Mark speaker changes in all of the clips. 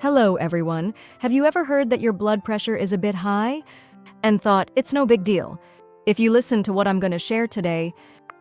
Speaker 1: Hello, everyone. Have you ever heard that your blood pressure is a bit high and thought it's no big deal? If you listen to what I'm going to share today,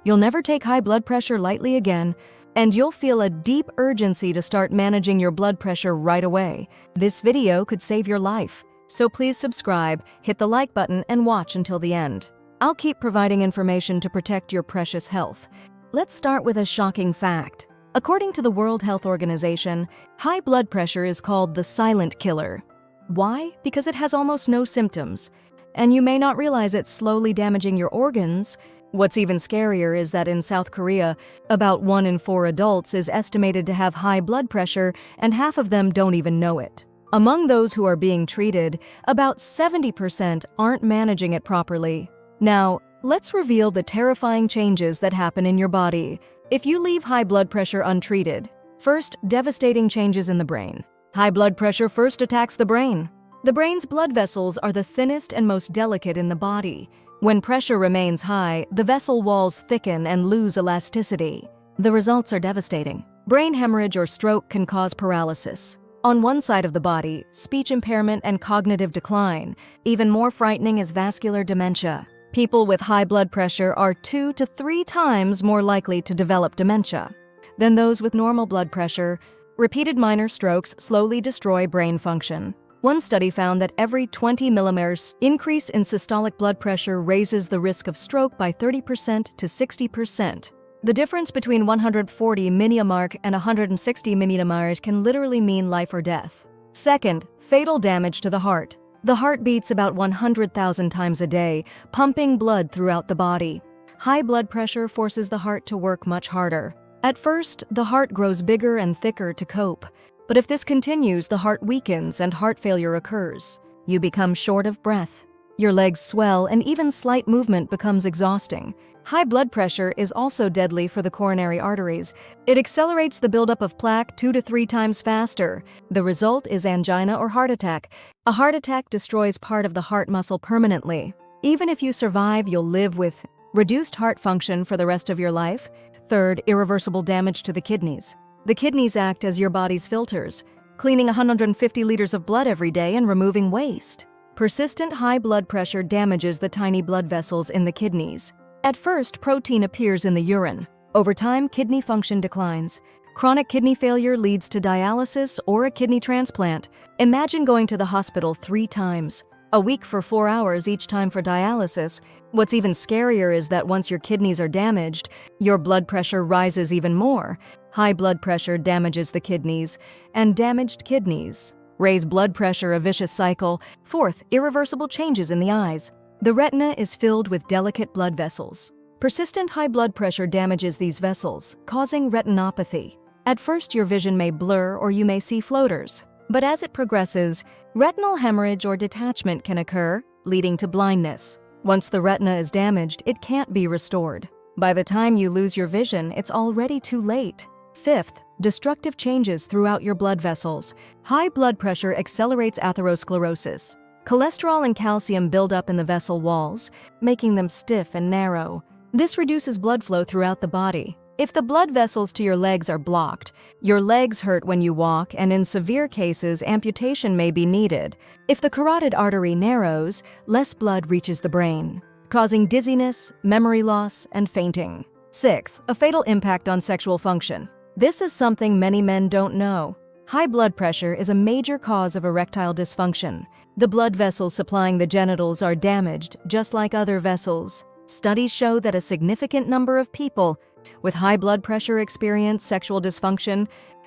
Speaker 1: you'll never take high blood pressure lightly again, and you'll feel a deep urgency to start managing your blood pressure right away. This video could save your life, so please subscribe, hit the like button, and watch until the end. I'll keep providing information to protect your precious health. Let's start with a shocking fact. According to the World Health Organization, high blood pressure is called the silent killer. Why? Because it has almost no symptoms, and you may not realize it's slowly damaging your organs. What's even scarier is that in South Korea, about 1 in 4 adults is estimated to have high blood pressure, and half of them don't even know it. Among those who are being treated, about 70% aren't managing it properly. Now, let's reveal the terrifying changes that happen in your body if you leave high blood pressure untreated. First, devastating changes in the brain. High blood pressure first attacks the brain. The brain's blood vessels are the thinnest and most delicate in the body. When pressure remains high, the vessel walls thicken and lose elasticity. The results are devastating. Brain hemorrhage or stroke can cause paralysis. On one side of the body, speech impairment and cognitive decline. Even more frightening is vascular dementia. People with high blood pressure are 2 to 3 times more likely to develop dementia than those with normal blood pressure. Repeated minor strokes slowly destroy brain function. One study found that every 20 millimers increase in systolic blood pressure raises the risk of stroke by 30% to 60%. The difference between 140 millimars and 160 millimars can literally mean life or death. Second, fatal damage to the heart. The heart beats about 100,000 times a day, pumping blood throughout the body. High blood pressure forces the heart to work much harder. At first, the heart grows bigger and thicker to cope. But if this continues, the heart weakens and heart failure occurs. You become short of breath. Your legs swell, and even slight movement becomes exhausting. High blood pressure is also deadly for the coronary arteries. It accelerates the buildup of plaque 2 to 3 times faster. The result is angina or heart attack. A heart attack destroys part of the heart muscle permanently. Even if you survive, you'll live with reduced heart function for the rest of your life. Third, irreversible damage to the kidneys. The kidneys act as your body's filters, cleaning 150 liters of blood every day and removing waste. Persistent high blood pressure damages the tiny blood vessels in the kidneys. At first, protein appears in the urine. Over time, kidney function declines. Chronic kidney failure leads to dialysis or a kidney transplant. Imagine going to the hospital 3 times a week for 4 hours each time for dialysis. What's even scarier is that once your kidneys are damaged, your blood pressure rises even more. High blood pressure damages the kidneys, and damaged kidneys raise blood pressure, a vicious cycle. Fourth, irreversible changes in the eyes. The retina is filled with delicate blood vessels. Persistent high blood pressure damages these vessels, causing retinopathy. At first, your vision may blur or you may see floaters. But as it progresses, retinal hemorrhage or detachment can occur, leading to blindness. Once the retina is damaged, it can't be restored. By the time you lose your vision, it's already too late. Fifth, destructive changes throughout your blood vessels. High blood pressure accelerates atherosclerosis. Cholesterol and calcium build up in the vessel walls, making them stiff and narrow. This reduces blood flow throughout the body. If the blood vessels to your legs are blocked, your legs hurt when you walk, and in severe cases, amputation may be needed. If the carotid artery narrows, less blood reaches the brain, causing dizziness, memory loss, and fainting. Sixth, a fatal impact on sexual function. This is something many men don't know. High blood pressure is a major cause of erectile dysfunction. The blood vessels supplying the genitals are damaged, just like other vessels. Studies show that a significant number of people with high blood pressure experience sexual dysfunction.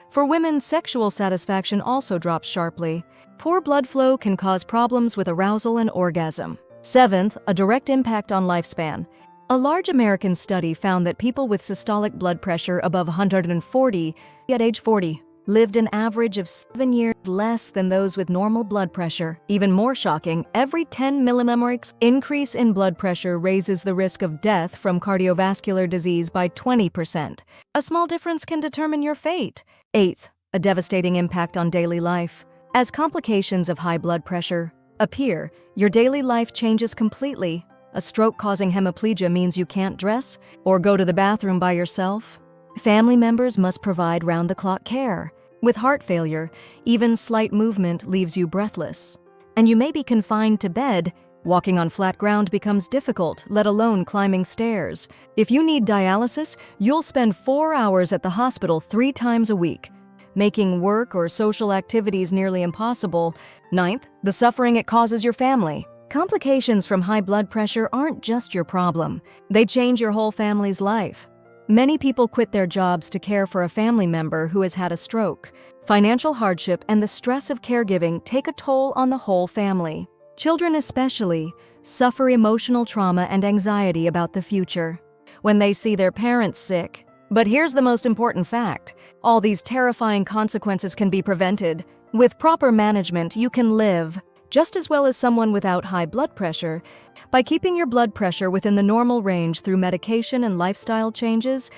Speaker 1: For women, sexual satisfaction also drops sharply. Poor blood flow can cause problems with arousal and orgasm. Seventh, a direct impact on lifespan. A large American study found that people with systolic blood pressure above 140 at age 40 lived an average of 7 years less than those with normal blood pressure. Even more shocking, every 10 millimers increase in blood pressure raises the risk of death from cardiovascular disease by 20%. A small difference can determine your fate. Eighth, a devastating impact on daily life. As complications of high blood pressure appear, your daily life changes completely. A stroke-causing hemiplegia means you can't dress or go to the bathroom by yourself. Family members must provide round-the-clock care. With heart failure, even slight movement leaves you breathless. And you may be confined to bed. Walking on flat ground becomes difficult, let alone climbing stairs. If you need dialysis, you'll spend 4 hours at the hospital 3 times a week, making work or social activities nearly impossible. Ninth, the suffering it causes your family. Complications from high blood pressure aren't just your problem. They change your whole family's life. Many people quit their jobs to care for a family member who has had a stroke. Financial hardship and the stress of caregiving take a toll on the whole family. Children especially suffer emotional trauma and anxiety about the future when they see their parents sick. But here's the most important fact: all these terrifying consequences can be prevented. With proper management, you can live just as well as someone without high blood pressure. By keeping your blood pressure within the normal range through medication and lifestyle changes,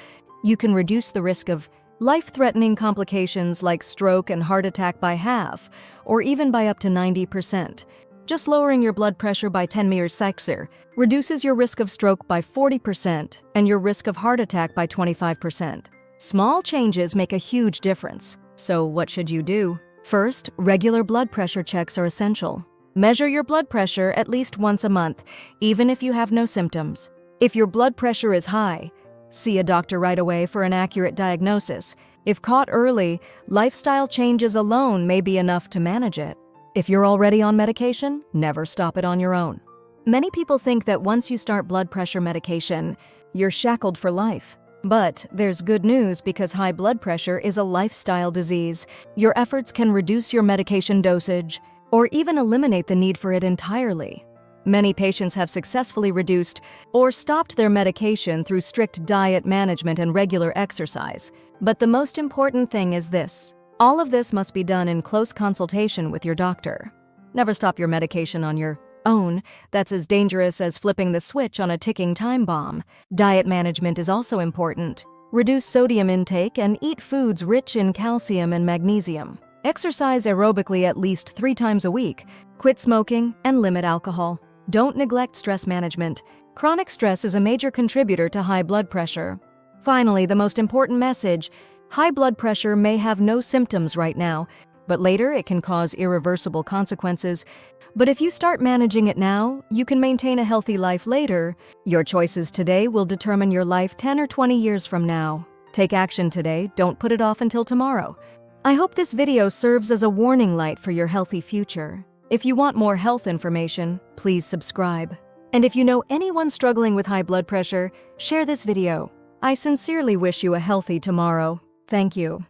Speaker 1: you can reduce the risk of life-threatening complications like stroke and heart attack by half, or even by up to 90%. Just lowering your blood pressure by 10 mmHg reduces your risk of stroke by 40% and your risk of heart attack by 25%. Small changes make a huge difference. So what should you do? First, regular blood pressure checks are essential. Measure your blood pressure at least once a month, even if you have no symptoms. If your blood pressure is high, see a doctor right away for an accurate diagnosis. If caught early, lifestyle changes alone may be enough to manage it. If you're already on medication, never stop it on your own. Many people think that once you start blood pressure medication, you're shackled for life. But there's good news, because high blood pressure is a lifestyle disease. Your efforts can reduce your medication dosage or even eliminate the need for it entirely. Many patients have successfully reduced or stopped their medication through strict diet management and regular exercise. But the most important thing is this: all of this must be done in close consultation with your doctor. Never stop your medication on your own. That's as dangerous as flipping the switch on a ticking time bomb. Diet management is also important. Reduce sodium intake and eat foods rich in calcium and magnesium. Exercise aerobically at least 3 times a week. Quit smoking and limit alcohol. Don't neglect stress management. Chronic stress is a major contributor to high blood pressure. Finally, the most important message: high blood pressure may have no symptoms right now, but later it can cause irreversible consequences. But if you start managing it now, you can maintain a healthy life later. Your choices today will determine your life 10 or 20 years from now. Take action today, don't put it off until tomorrow. I hope this video serves as a warning light for your healthy future. If you want more health information, please subscribe. And if you know anyone struggling with high blood pressure, share this video. I sincerely wish you a healthy tomorrow. Thank you.